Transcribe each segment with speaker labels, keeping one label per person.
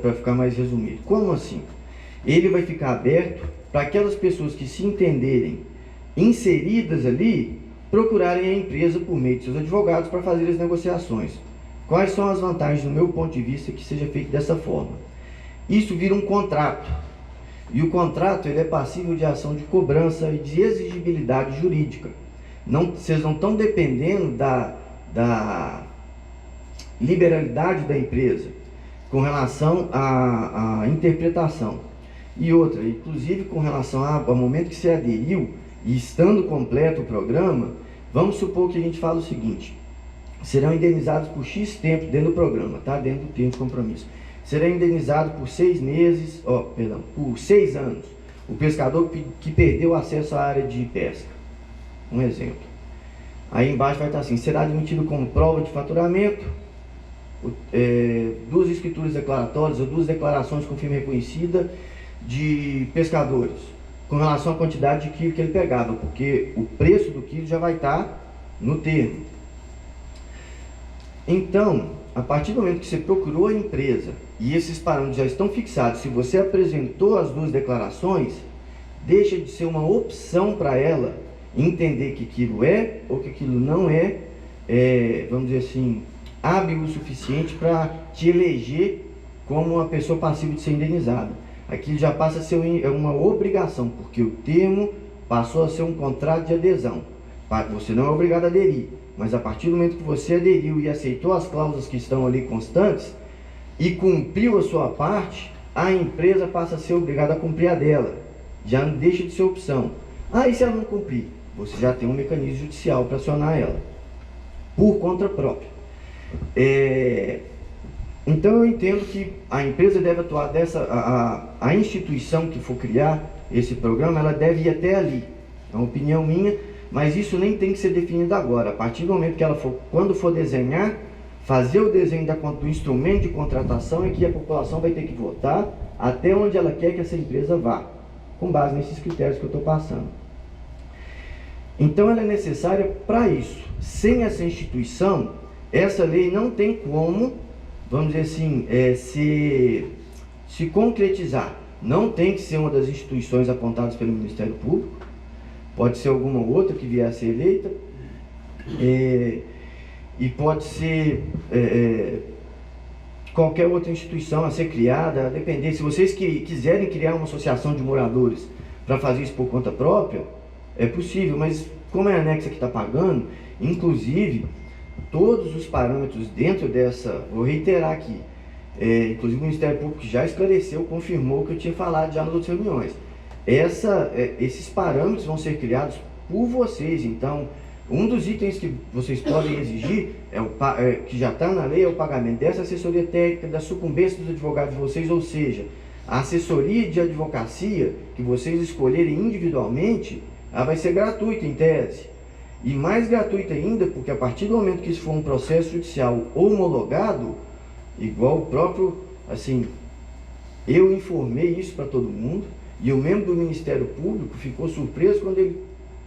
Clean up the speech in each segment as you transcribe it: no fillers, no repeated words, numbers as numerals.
Speaker 1: para ficar mais resumido. Como assim? Ele vai ficar aberto para aquelas pessoas que se entenderem inseridas ali, procurarem a empresa por meio de seus advogados para fazer as negociações. Quais são as vantagens, do meu ponto de vista, que seja feito dessa forma? Isso vira um contrato. E o contrato ele é passível de ação de cobrança e de exigibilidade jurídica. Vocês não estão dependendo da liberalidade da empresa com relação à interpretação. E outra, inclusive com relação ao momento que você aderiu e estando completo o programa, vamos supor que a gente fala o seguinte: serão indenizados por X tempo dentro do programa, tá? Dentro do tempo de compromisso. Será indenizado por 6 meses, por 6 anos, o pescador que perdeu acesso à área de pesca. Um exemplo. Aí embaixo vai estar assim: será admitido como prova de faturamento 2 escrituras declaratórias ou 2 declarações com firma reconhecida de pescadores, com relação à quantidade de quilo que ele pegava, porque o preço do quilo já vai estar no termo. Então, a partir do momento que você procurou a empresa e esses parâmetros já estão fixados, se você apresentou as 2 declarações, deixa de ser uma opção para ela entender que aquilo é ou que aquilo não é, vamos dizer assim, hábil o suficiente para te eleger como uma pessoa passível de ser indenizada. Aquilo já passa a ser uma obrigação, porque o termo passou a ser um contrato de adesão. Você não é obrigado a aderir, mas a partir do momento que você aderiu e aceitou as cláusulas que estão ali constantes e cumpriu a sua parte, a empresa passa a ser obrigada a cumprir a dela. Já não deixa de ser opção. E se ela não cumprir? Você já tem um mecanismo judicial para acionar ela, por conta própria. Então eu entendo que a empresa deve atuar a instituição que for criar esse programa, ela deve ir até ali. É uma opinião minha, mas isso nem tem que ser definido agora. A partir do momento que ela for, quando for desenhar, fazer o desenho do instrumento de contratação, é que a população vai ter que votar até onde ela quer que essa empresa vá, com base nesses critérios que eu estou passando. Então ela é necessária para isso. Sem essa instituição, essa lei não tem como, vamos dizer assim, se concretizar. Não tem que ser uma das instituições apontadas pelo Ministério Público, pode ser alguma outra que vier a ser eleita, e pode ser qualquer outra instituição a ser criada, a depender. Se vocês quiserem criar uma associação de moradores para fazer isso por conta própria, é possível, mas como é a anexa que está pagando, inclusive, todos os parâmetros dentro dessa, vou reiterar aqui, inclusive o Ministério Público já esclareceu, confirmou o que eu tinha falado já nas outras reuniões. Esses parâmetros vão ser criados por vocês. Então, um dos itens que vocês podem exigir, que já está na lei, é o pagamento dessa assessoria técnica, da sucumbência dos advogados de vocês, ou seja, a assessoria de advocacia que vocês escolherem individualmente, ela vai ser gratuita em tese. E mais gratuita ainda, porque a partir do momento que isso for um processo judicial homologado, igual o próprio, assim, eu informei isso para todo mundo, e o membro do Ministério Público ficou surpreso quando ele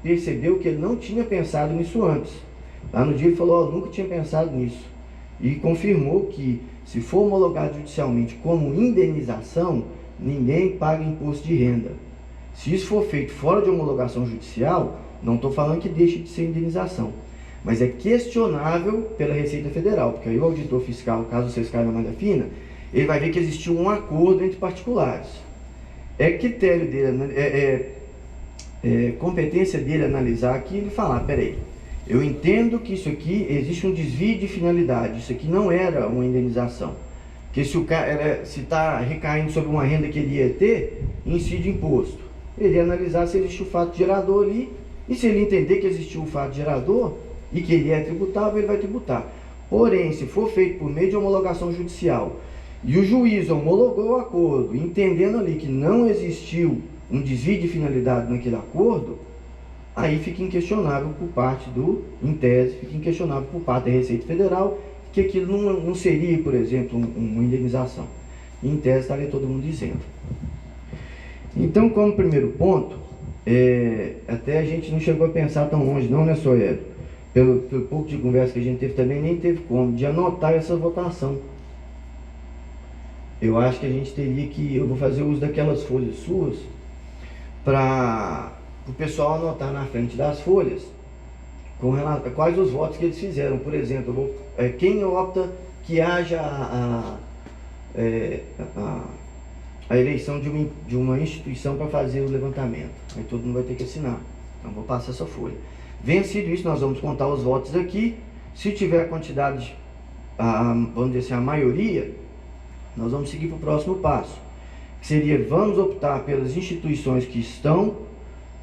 Speaker 1: percebeu que ele não tinha pensado nisso antes. Lá no dia ele falou: nunca tinha pensado nisso. E confirmou que, se for homologado judicialmente como indenização, ninguém paga imposto de renda. Se isso for feito fora de homologação judicial, não estou falando que deixe de ser indenização, mas é questionável pela Receita Federal, porque aí o auditor fiscal, caso vocês caiam na malha fina, ele vai ver que existiu um acordo entre particulares. É critério dele, competência dele analisar aquilo e falar: peraí, eu entendo que isso aqui existe um desvio de finalidade, isso aqui não era uma indenização, porque se está recaindo sobre uma renda que ele ia ter, incide imposto. Ele ia analisar se existe o fato gerador ali, e se ele entender que existiu o fato gerador e que ele é tributável, ele vai tributar. Porém, se for feito por meio de homologação judicial e o juiz homologou o acordo, entendendo ali que não existiu um desvio de finalidade naquele acordo, aí fica inquestionável por parte em tese, fica inquestionável por parte da Receita Federal, que aquilo não seria, por exemplo, uma indenização. Em tese estaria todo mundo dizendo. Então, como primeiro ponto, até a gente não chegou a pensar tão longe, não, né, Soeiro? Pelo pouco de conversa que a gente teve também, nem teve como, de anotar essa votação. eu acho que a gente teria que, eu vou fazer uso daquelas folhas suas para o pessoal anotar na frente das folhas com relação a quais os votos que eles fizeram. Por exemplo, quem opta que haja a eleição de uma instituição para fazer o levantamento. Aí todo mundo vai ter que assinar. Então vou passar essa folha. Vencido isso, nós vamos contar os votos aqui. Se tiver a quantidade, vamos dizer assim, a maioria, nós vamos seguir para o próximo passo, que seria, vamos optar pelas instituições que estão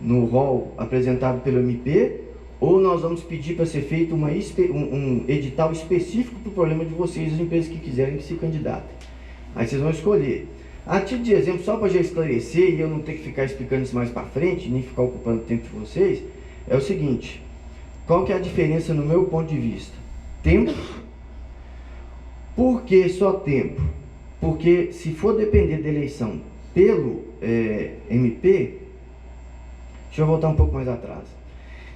Speaker 1: no rol apresentado pelo MP, ou nós vamos pedir para ser feito um edital específico para o problema de vocês, as empresas que quiserem que se candidatem. Aí vocês vão escolher. A título de exemplo, só para já esclarecer e eu não ter que ficar explicando isso mais para frente, nem ficar ocupando o tempo de vocês, é o seguinte: qual que é a diferença no meu ponto de vista? Tempo. Por que só tempo? Porque se for depender da eleição pelo MP, deixa eu voltar um pouco mais atrás.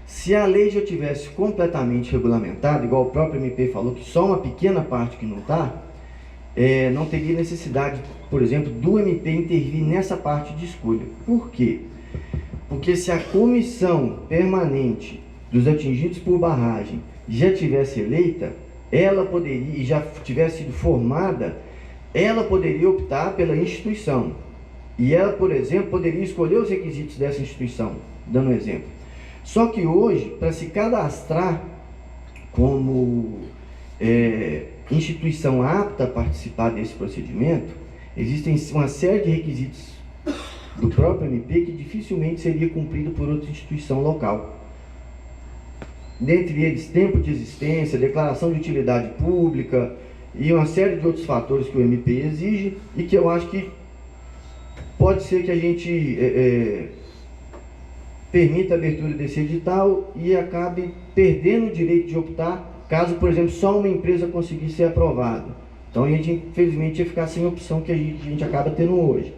Speaker 1: Se a lei já tivesse completamente regulamentada, igual o próprio MP falou que só uma pequena parte que não está, não teria necessidade, por exemplo, do MP intervir nessa parte de escolha. Por quê? Porque se a comissão permanente dos atingidos por barragem já tivesse eleita, ela poderia, e já tivesse sido formada, ela poderia optar pela instituição. E ela, por exemplo, poderia escolher os requisitos dessa instituição, dando um exemplo. Só que hoje, para se cadastrar como instituição apta a participar desse procedimento, existem uma série de requisitos do próprio MP que dificilmente seria cumprido por outra instituição local. Dentre eles, tempo de existência, declaração de utilidade pública e uma série de outros fatores que o MP exige e que eu acho que pode ser que a gente permita a abertura desse edital e acabe perdendo o direito de optar caso, por exemplo, só uma empresa conseguisse ser aprovada. Então a gente, infelizmente, ia ficar sem a opção que a gente acaba tendo hoje.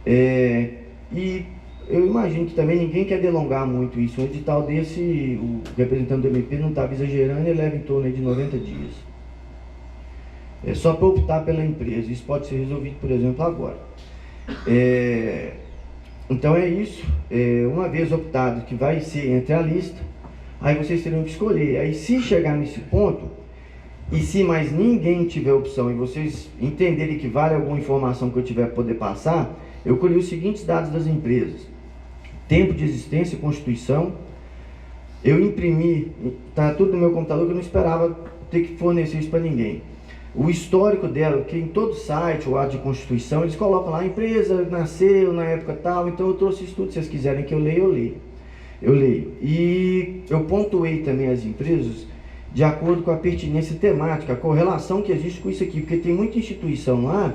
Speaker 1: E eu imagino que também ninguém quer delongar muito isso. Um edital desse, o representante do MP não estava exagerando, ele leva em torno de 90 dias. É só para optar pela empresa. Isso pode ser resolvido, por exemplo, agora. Então é isso. Uma vez optado que vai ser entre a lista, aí vocês terão que escolher. Aí se chegar nesse ponto, e se mais ninguém tiver opção e vocês entenderem que vale alguma informação que eu tiver para poder passar, eu colhi os seguintes dados das empresas: tempo de existência, constituição. Eu imprimi, está tudo no meu computador, que eu não esperava ter que fornecer isso para ninguém. O histórico dela, que em todo site, o ato de constituição, eles colocam lá, a empresa nasceu na época tal, então eu trouxe isso tudo. Se vocês quiserem que eu leia, eu leio. E eu pontuei também as empresas de acordo com a pertinência temática, a correlação que existe com isso aqui, porque tem muita instituição lá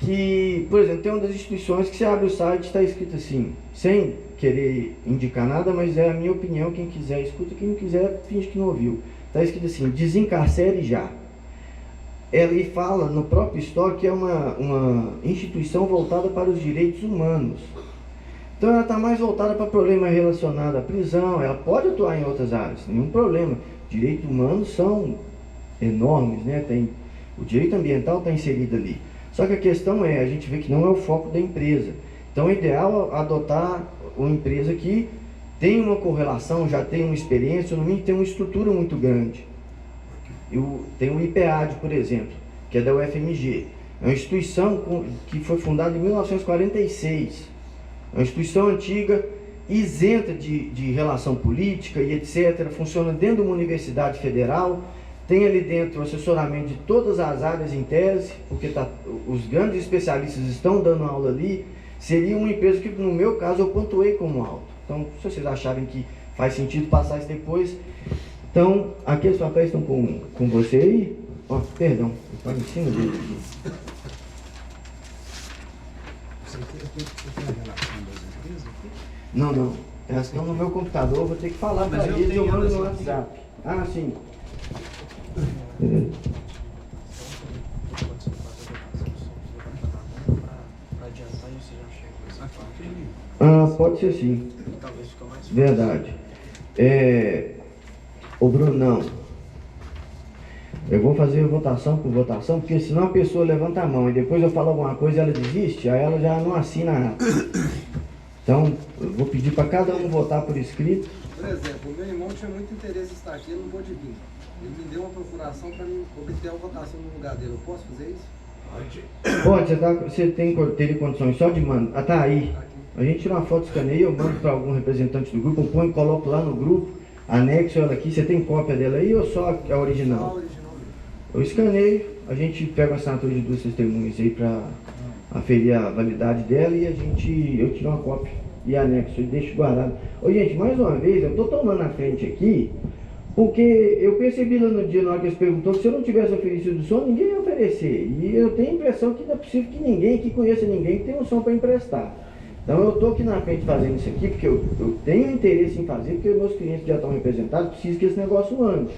Speaker 1: que, por exemplo, tem uma das instituições que você abre o site e está escrito assim, sem querer indicar nada, mas é a minha opinião, quem quiser escuta, quem não quiser finge que não ouviu. Está escrito assim, desencarcere já. Ela fala no próprio histórico que é uma instituição voltada para os direitos humanos. Então ela está mais voltada para problema relacionado à prisão. Ela pode atuar em outras áreas, nenhum problema. Direitos humanos são enormes, né? O direito ambiental está inserido ali. Só que a questão a gente vê que não é o foco da empresa. Então é ideal adotar uma empresa que tem uma correlação, já tem uma experiência, no mínimo tem uma estrutura muito grande. Tem o IPEAD, por exemplo, que é da UFMG. É uma instituição que foi fundada em 1946. É uma instituição antiga, isenta de relação política e etc. Funciona dentro de uma universidade federal. Tem ali dentro o assessoramento de todas as áreas em tese, porque os grandes especialistas estão dando aula ali. Seria uma empresa que, no meu caso, eu pontuei como alto. Então, se vocês acharem que faz sentido passar isso depois... Então, aqueles papéis estão com você aí? Ó, perdão, está em cima dele aqui.
Speaker 2: Você tem a relação das empresas aqui?
Speaker 1: Não. Elas estão no meu computador, eu vou ter que falar para eles e eu mando no WhatsApp. Ah, sim. Pode ser sim.
Speaker 2: Talvez fique mais fácil.
Speaker 1: Verdade. Ô Bruno, não. Eu vou fazer votação por votação, porque senão a pessoa levanta a mão e depois eu falo alguma coisa e ela desiste, aí ela já não assina a ata. Então, eu vou pedir para cada um votar por escrito.
Speaker 2: Por exemplo, o meu irmão tinha muito interesse em estar aqui, ele não pôde vir. Ele me deu uma procuração para mim obter a votação no lugar dele. Eu posso fazer isso?
Speaker 1: Pode, você teria condições só de mandar. Ah, tá aí. A gente tira uma foto, escaneia, eu mando para algum representante do grupo, eu ponho, coloco lá no grupo, anexo ela aqui. Você tem cópia dela aí ou só a
Speaker 2: Só a
Speaker 1: original?
Speaker 2: original mesmo.
Speaker 1: Eu escaneio, a gente pega a assinatura de duas testemunhas aí para aferir a validade dela e eu tiro uma cópia e anexo e deixo guardado. Ô gente, mais uma vez, eu estou tomando a frente aqui, porque eu percebi lá no dia, na hora que eles perguntou, que se eu não tivesse oferecido o som, ninguém ia oferecer. E eu tenho a impressão que não é possível que ninguém que conheça ninguém que tenha um som para emprestar. Então eu estou aqui na frente fazendo isso aqui, porque eu tenho interesse em fazer, porque meus clientes já estão representados, preciso que esse negócio ande.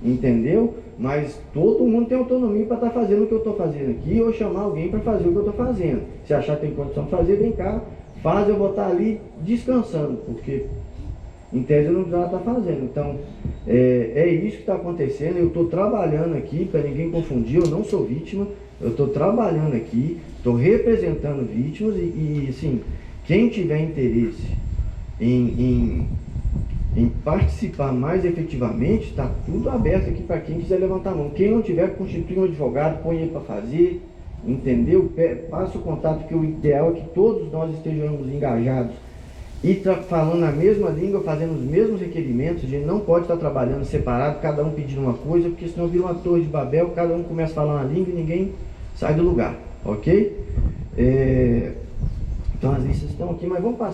Speaker 1: Entendeu? Mas todo mundo tem autonomia para estar fazendo o que eu estou fazendo aqui ou chamar alguém para fazer o que eu estou fazendo. Se achar que tem condição de fazer, vem cá, faz, eu vou estar ali descansando, porque em tese eu não precisava estar fazendo. Então, é isso que está acontecendo. Eu estou trabalhando aqui, para ninguém confundir, eu não sou vítima, eu estou trabalhando aqui, estou representando vítimas e assim, quem tiver interesse em participar mais efetivamente, está tudo aberto aqui para quem quiser levantar a mão. Quem não tiver, constitui um advogado, põe ele para fazer, entendeu? Passa o contato, porque o ideal é que todos nós estejamos engajados e falando a mesma língua, fazendo os mesmos requerimentos. A gente não pode estar trabalhando separado, cada um pedindo uma coisa, porque senão vira uma torre de Babel, cada um começa a falar uma língua e ninguém sai do lugar, ok? Então as listas estão aqui, mas vamos passar.